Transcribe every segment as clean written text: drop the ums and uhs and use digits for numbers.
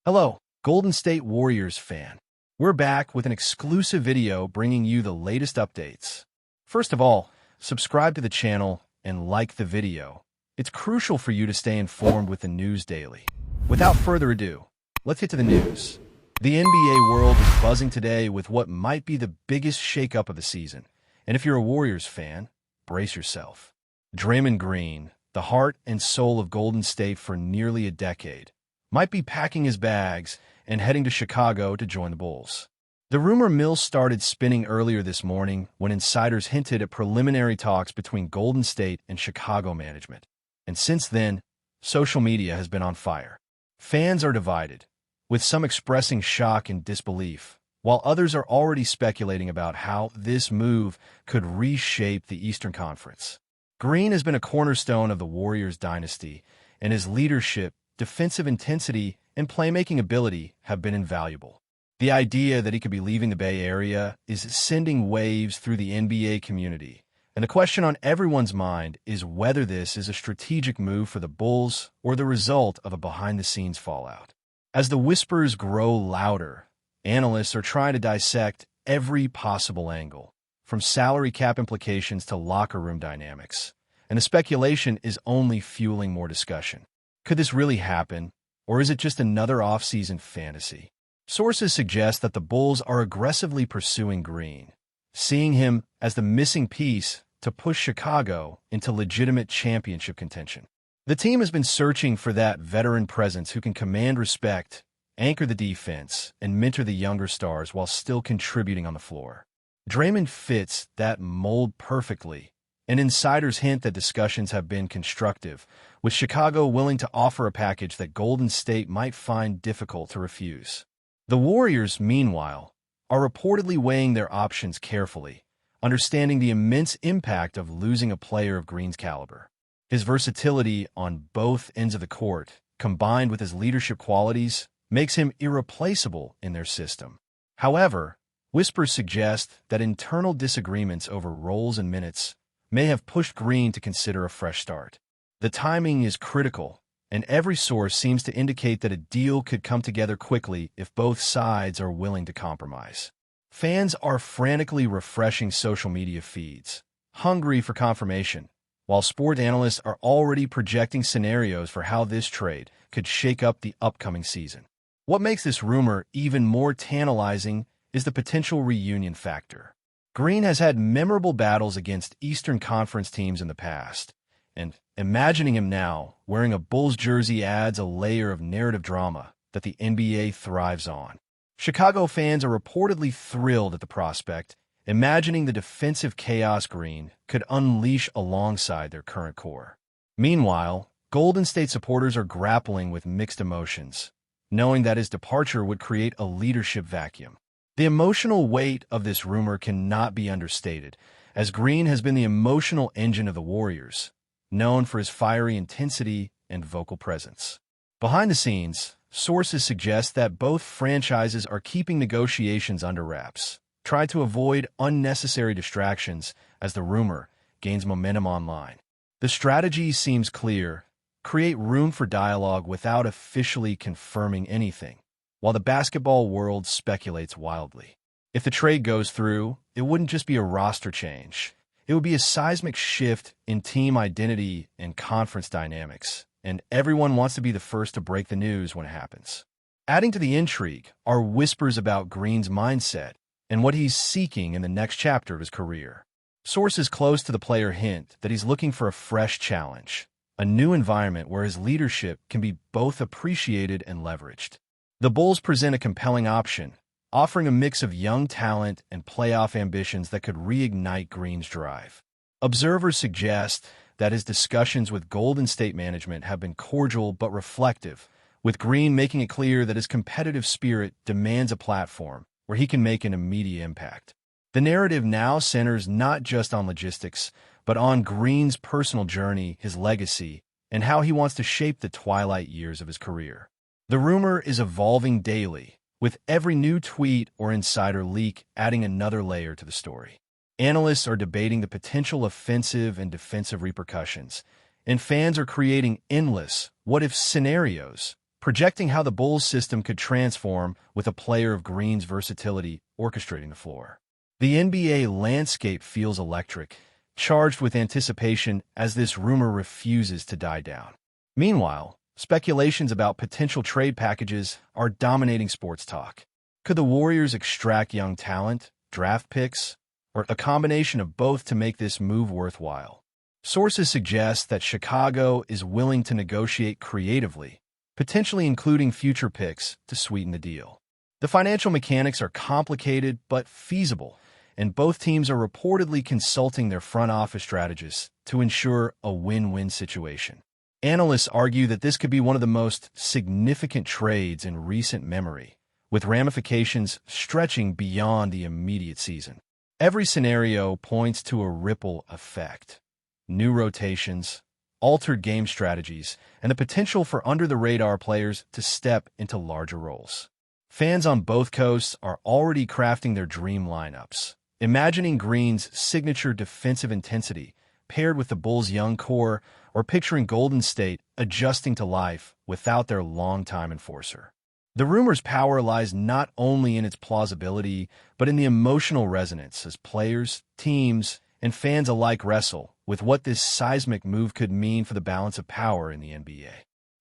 Hello, Golden State Warriors fan. We're back with an exclusive video bringing you the latest updates. First of all, subscribe to the channel and like the video. It's crucial for you to stay informed with the news daily. Without further ado, let's get to the news. The NBA world is buzzing today with what might be the biggest shakeup of the season. And if you're a Warriors fan, brace yourself. Draymond Green, the heart and soul of Golden State for nearly a decade, might be packing his bags and heading to Chicago to join the Bulls. The rumor mill started spinning earlier this morning when insiders hinted at preliminary talks between Golden State and Chicago management. And since then, social media has been on fire. Fans are divided, with some expressing shock and disbelief, while others are already speculating about how this move could reshape the Eastern Conference. Green has been a cornerstone of the Warriors dynasty, and his leadership, defensive intensity, and playmaking ability have been invaluable. The idea that he could be leaving the Bay Area is sending waves through the NBA community, and the question on everyone's mind is whether this is a strategic move for the Bulls or the result of a behind-the-scenes fallout. As the whispers grow louder, analysts are trying to dissect every possible angle, from salary cap implications to locker room dynamics, and the speculation is only fueling more discussion. Could this really happen, or is it just another off-season fantasy? Sources suggest that the Bulls are aggressively pursuing Green, seeing him as the missing piece to push Chicago into legitimate championship contention. The team has been searching for that veteran presence who can command respect, anchor the defense, and mentor the younger stars while still contributing on the floor. Draymond fits that mold perfectly, and insiders hint that discussions have been constructive, with Chicago willing to offer a package that Golden State might find difficult to refuse. The Warriors, meanwhile, are reportedly weighing their options carefully, understanding the immense impact of losing a player of Green's caliber. His versatility on both ends of the court, combined with his leadership qualities, makes him irreplaceable in their system. However, whispers suggest that internal disagreements over roles and minutes may have pushed Green to consider a fresh start. The timing is critical, and every source seems to indicate that a deal could come together quickly if both sides are willing to compromise. Fans are frantically refreshing social media feeds, hungry for confirmation, while sport analysts are already projecting scenarios for how this trade could shake up the upcoming season. What makes this rumor even more tantalizing is the potential reunion factor. Green has had memorable battles against Eastern Conference teams in the past, and imagining him now wearing a Bulls jersey adds a layer of narrative drama that the NBA thrives on. Chicago fans are reportedly thrilled at the prospect, imagining the defensive chaos Green could unleash alongside their current core. Meanwhile, Golden State supporters are grappling with mixed emotions, knowing that his departure would create a leadership vacuum. The emotional weight of this rumor cannot be understated, as Green has been the emotional engine of the Warriors, known for his fiery intensity and vocal presence. Behind the scenes, sources suggest that both franchises are keeping negotiations under wraps, trying to avoid unnecessary distractions as the rumor gains momentum online. The strategy seems clear: create room for dialogue without officially confirming anything, while the basketball world speculates wildly. If the trade goes through, it wouldn't just be a roster change. It would be a seismic shift in team identity and conference dynamics, and everyone wants to be the first to break the news when it happens. Adding to the intrigue are whispers about Green's mindset and what he's seeking in the next chapter of his career. Sources close to the player hint that he's looking for a fresh challenge, a new environment where his leadership can be both appreciated and leveraged. The Bulls present a compelling option, offering a mix of young talent and playoff ambitions that could reignite Green's drive. Observers suggest that his discussions with Golden State management have been cordial but reflective, with Green making it clear that his competitive spirit demands a platform where he can make an immediate impact. The narrative now centers not just on logistics, but on Green's personal journey, his legacy, and how he wants to shape the twilight years of his career. The rumor is evolving daily, with every new tweet or insider leak adding another layer to the story. Analysts are debating the potential offensive and defensive repercussions, and fans are creating endless what-if scenarios projecting how the Bulls system could transform with a player of Green's versatility orchestrating the floor. The NBA landscape feels electric, charged with anticipation as this rumor refuses to die down. Meanwhile, speculations about potential trade packages are dominating sports talk. Could the Warriors extract young talent, draft picks, or a combination of both to make this move worthwhile? Sources suggest that Chicago is willing to negotiate creatively, potentially including future picks to sweeten the deal. The financial mechanics are complicated but feasible, and both teams are reportedly consulting their front office strategists to ensure a win-win situation. Analysts argue that this could be one of the most significant trades in recent memory, with ramifications stretching beyond the immediate season. Every scenario points to a ripple effect. New rotations, altered game strategies, and the potential for under-the-radar players to step into larger roles. Fans on both coasts are already crafting their dream lineups, imagining Green's signature defensive intensity paired with the Bulls' young core, or picturing Golden State adjusting to life without their longtime enforcer. The rumor's power lies not only in its plausibility, but in the emotional resonance as players, teams, and fans alike wrestle with what this seismic move could mean for the balance of power in the NBA.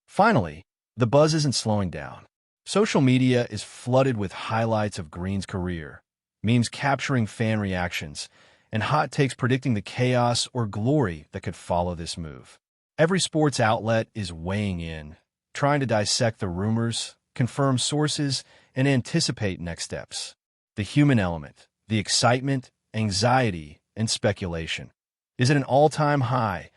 Finally, the buzz isn't slowing down. Social media is flooded with highlights of Green's career, memes capturing fan reactions, and hot takes predicting the chaos or glory that could follow this move. Every sports outlet is weighing in, trying to dissect the rumors, confirm sources, and anticipate next steps. The human element, the excitement, anxiety, and speculation is at an all-time high,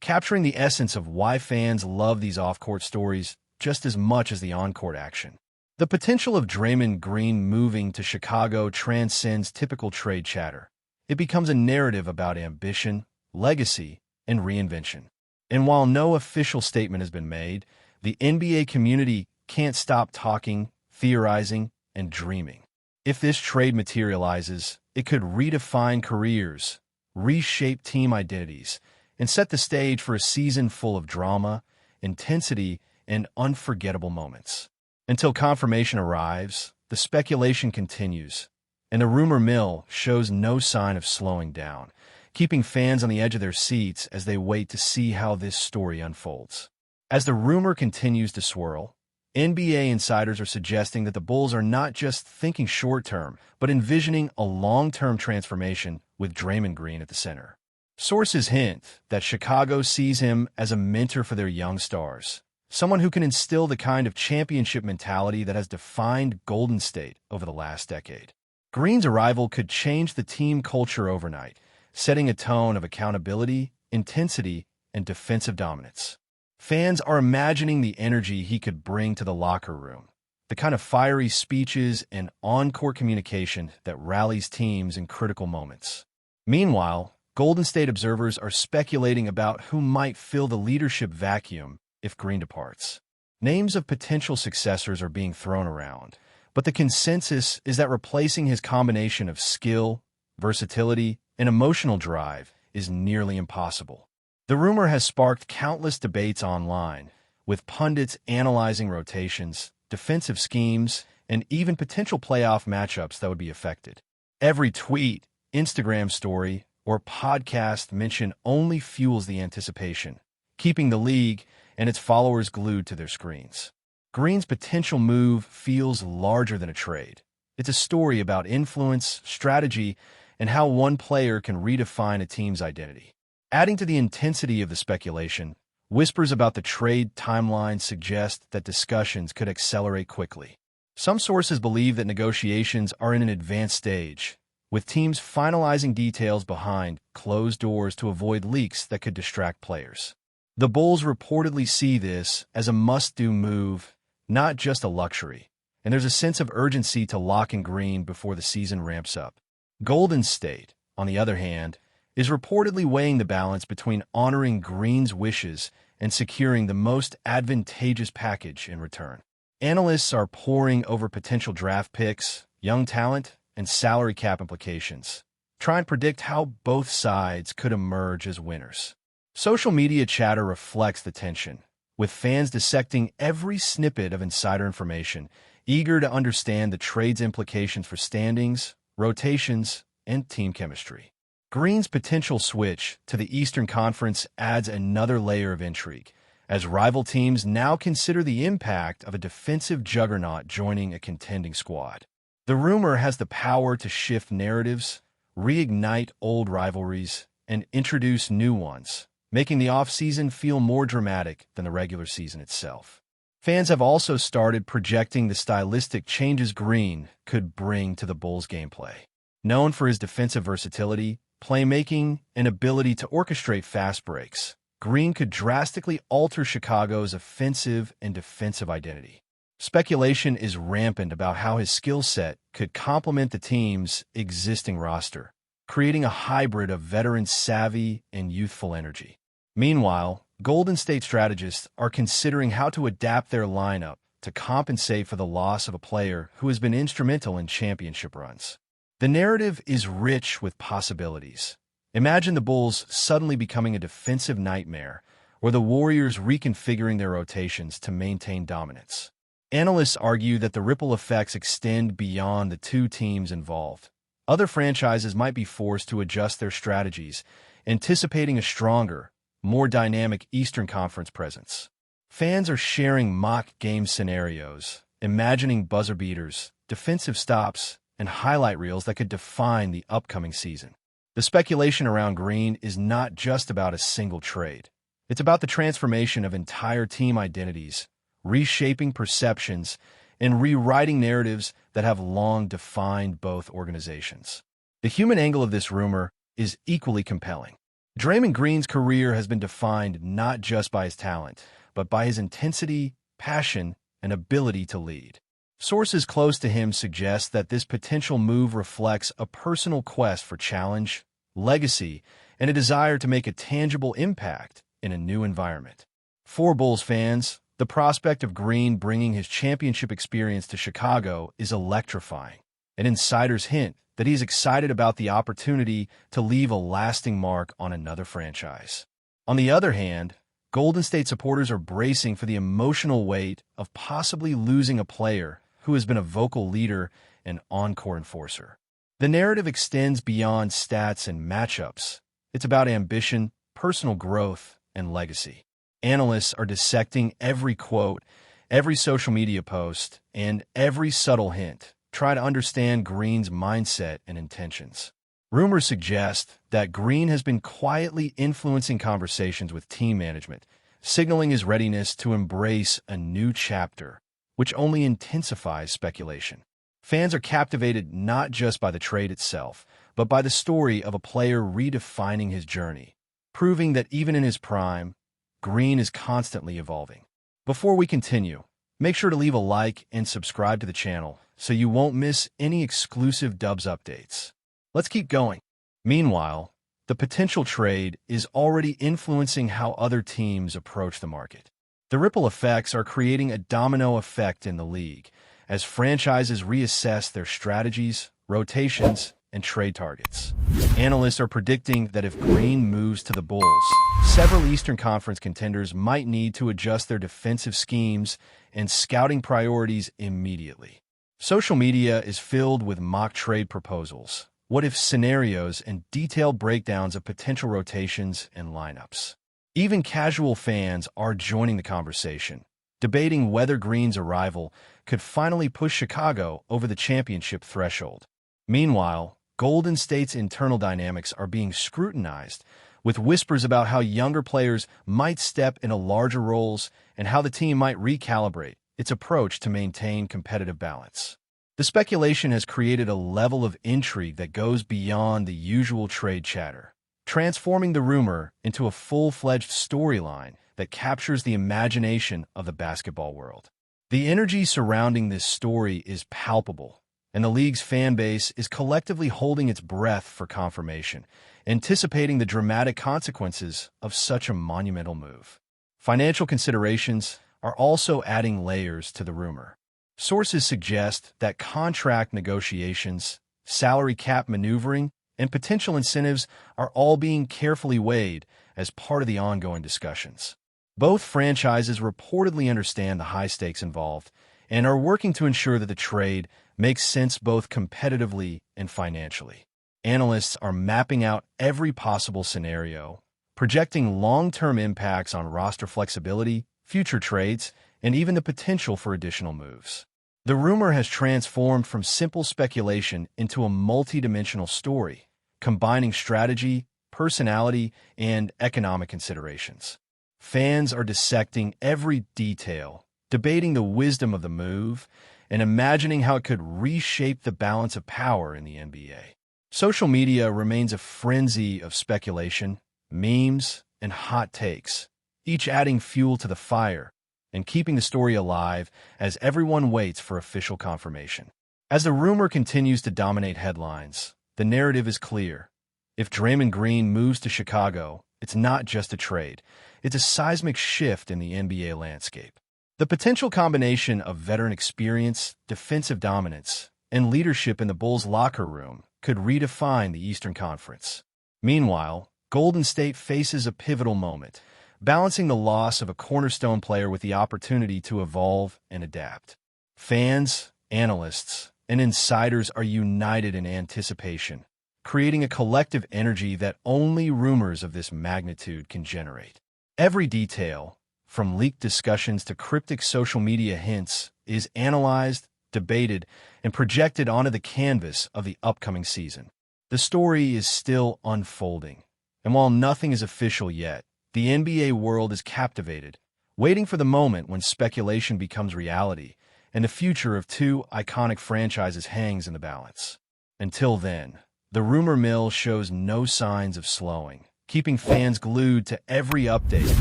capturing the essence of why fans love these off-court stories just as much as the on-court action. The potential of Draymond Green moving to Chicago transcends typical trade chatter. It becomes a narrative about ambition, legacy, and reinvention. And while no official statement has been made, the NBA community can't stop talking, theorizing, and dreaming. If this trade materializes, it could redefine careers, reshape team identities, and set the stage for a season full of drama, intensity, and unforgettable moments. Until confirmation arrives, the speculation continues, and the rumor mill shows no sign of slowing down, keeping fans on the edge of their seats as they wait to see how this story unfolds. As the rumor continues to swirl, NBA insiders are suggesting that the Bulls are not just thinking short-term, but envisioning a long-term transformation with Draymond Green at the center. Sources hint that Chicago sees him as a mentor for their young stars, someone who can instill the kind of championship mentality that has defined Golden State over the last decade. Green's arrival could change the team culture overnight, setting a tone of accountability, intensity, and defensive dominance. Fans are imagining the energy he could bring to the locker room, the kind of fiery speeches and on-court communication that rallies teams in critical moments. Meanwhile, Golden State observers are speculating about who might fill the leadership vacuum if Green departs. Names of potential successors are being thrown around, but the consensus is that replacing his combination of skill, versatility, and emotional drive is nearly impossible. The rumor has sparked countless debates online, with pundits analyzing rotations, defensive schemes, and even potential playoff matchups that would be affected. Every tweet, Instagram story, or podcast mention only fuels the anticipation, keeping the league and its followers glued to their screens. Green's potential move feels larger than a trade. It's a story about influence, strategy, and how one player can redefine a team's identity. Adding to the intensity of the speculation, whispers about the trade timeline suggest that discussions could accelerate quickly. Some sources believe that negotiations are in an advanced stage, with teams finalizing details behind closed doors to avoid leaks that could distract players. The Bulls reportedly see this as a must-do move, not just a luxury, and there's a sense of urgency to lock in Green before the season ramps up. Golden State, on the other hand, is reportedly weighing the balance between honoring Green's wishes and securing the most advantageous package in return. Analysts are poring over potential draft picks, young talent, and salary cap implications, trying to predict how both sides could emerge as winners. Social media chatter reflects the tension, with fans dissecting every snippet of insider information, eager to understand the trade's implications for standings, rotations, and team chemistry. Green's potential switch to the Eastern Conference adds another layer of intrigue, as rival teams now consider the impact of a defensive juggernaut joining a contending squad. The rumor has the power to shift narratives, reignite old rivalries, and introduce new ones, making the offseason feel more dramatic than the regular season itself. Fans have also started projecting the stylistic changes Green could bring to the Bulls' gameplay. Known for his defensive versatility, playmaking, and ability to orchestrate fast breaks, Green could drastically alter Chicago's offensive and defensive identity. Speculation is rampant about how his skill set could complement the team's existing roster, creating a hybrid of veteran savvy and youthful energy. Meanwhile, Golden State strategists are considering how to adapt their lineup to compensate for the loss of a player who has been instrumental in championship runs. The narrative is rich with possibilities. Imagine the Bulls suddenly becoming a defensive nightmare, or the Warriors reconfiguring their rotations to maintain dominance. Analysts argue that the ripple effects extend beyond the two teams involved. Other franchises might be forced to adjust their strategies, anticipating a stronger, more dynamic Eastern Conference presence. Fans are sharing mock game scenarios, imagining buzzer beaters, defensive stops, and highlight reels that could define the upcoming season. The speculation around Green is not just about a single trade. It's about the transformation of entire team identities, reshaping perceptions, and rewriting narratives that have long defined both organizations. The human angle of this rumor is equally compelling. Draymond Green's career has been defined not just by his talent, but by his intensity, passion, and ability to lead. Sources close to him suggest that this potential move reflects a personal quest for challenge, legacy, and a desire to make a tangible impact in a new environment. For Bulls fans, the prospect of Green bringing his championship experience to Chicago is electrifying. An insider's hint that he's excited about the opportunity to leave a lasting mark on another franchise. On the other hand, Golden State supporters are bracing for the emotional weight of possibly losing a player who has been a vocal leader and on-court enforcer. The narrative extends beyond stats and matchups. It's about ambition, personal growth, and legacy. Analysts are dissecting every quote, every social media post, and every subtle hint, try to understand Green's mindset and intentions. Rumors suggest that Green has been quietly influencing conversations with team management, signaling his readiness to embrace a new chapter, which only intensifies speculation. Fans are captivated not just by the trade itself, but by the story of a player redefining his journey, proving that even in his prime, Green is constantly evolving. Before we continue, make sure to leave a like and subscribe to the channel so you won't miss any exclusive Dubs updates. Let's keep going. Meanwhile, the potential trade is already influencing how other teams approach the market. The ripple effects are creating a domino effect in the league as franchises reassess their strategies, rotations, and trade targets. Analysts are predicting that if Green moves to the Bulls, several Eastern Conference contenders might need to adjust their defensive schemes and scouting priorities immediately. Social media is filled with mock trade proposals, what-if scenarios, and detailed breakdowns of potential rotations and lineups. Even casual fans are joining the conversation, debating whether Green's arrival could finally push Chicago over the championship threshold. Meanwhile, Golden State's internal dynamics are being scrutinized, with whispers about how younger players might step into larger roles and how the team might recalibrate its approach to maintain competitive balance. The speculation has created a level of intrigue that goes beyond the usual trade chatter, transforming the rumor into a full-fledged storyline that captures the imagination of the basketball world. The energy surrounding this story is palpable, and the league's fan base is collectively holding its breath for confirmation, anticipating the dramatic consequences of such a monumental move. Financial considerations are also adding layers to the rumor. Sources suggest that contract negotiations, salary cap maneuvering, and potential incentives are all being carefully weighed as part of the ongoing discussions. Both franchises reportedly understand the high stakes involved and are working to ensure that the trade makes sense both competitively and financially. Analysts are mapping out every possible scenario, projecting long-term impacts on roster flexibility, future trades, and even the potential for additional moves. The rumor has transformed from simple speculation into a multi-dimensional story, combining strategy, personality, and economic considerations. Fans are dissecting every detail, debating the wisdom of the move, and imagining how it could reshape the balance of power in the NBA. Social media remains a frenzy of speculation, memes, and hot takes, each adding fuel to the fire and keeping the story alive as everyone waits for official confirmation. As the rumor continues to dominate headlines, the narrative is clear. If Draymond Green moves to Chicago, it's not just a trade. It's a seismic shift in the NBA landscape. The potential combination of veteran experience, defensive dominance, and leadership in the Bulls' locker room could redefine the Eastern Conference. Meanwhile, Golden State faces a pivotal moment, balancing the loss of a cornerstone player with the opportunity to evolve and adapt. Fans, analysts, and insiders are united in anticipation, creating a collective energy that only rumors of this magnitude can generate. Every detail, from leaked discussions to cryptic social media hints, is analyzed, debated, and projected onto the canvas of the upcoming season. The story is still unfolding, and while nothing is official yet, the NBA world is captivated, waiting for the moment when speculation becomes reality and the future of two iconic franchises hangs in the balance. Until then, the rumor mill shows no signs of slowing, keeping fans glued to every update,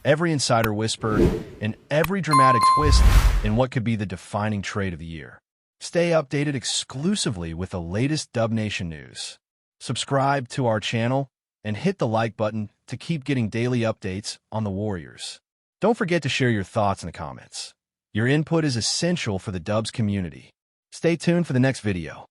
every insider whisper, and every dramatic twist in what could be the defining trade of the year. Stay updated exclusively with the latest Dub Nation news. Subscribe to our channel and hit the like button to keep getting daily updates on the Warriors. Don't forget to share your thoughts in the comments. Your input is essential for the Dubs community. Stay tuned for the next video.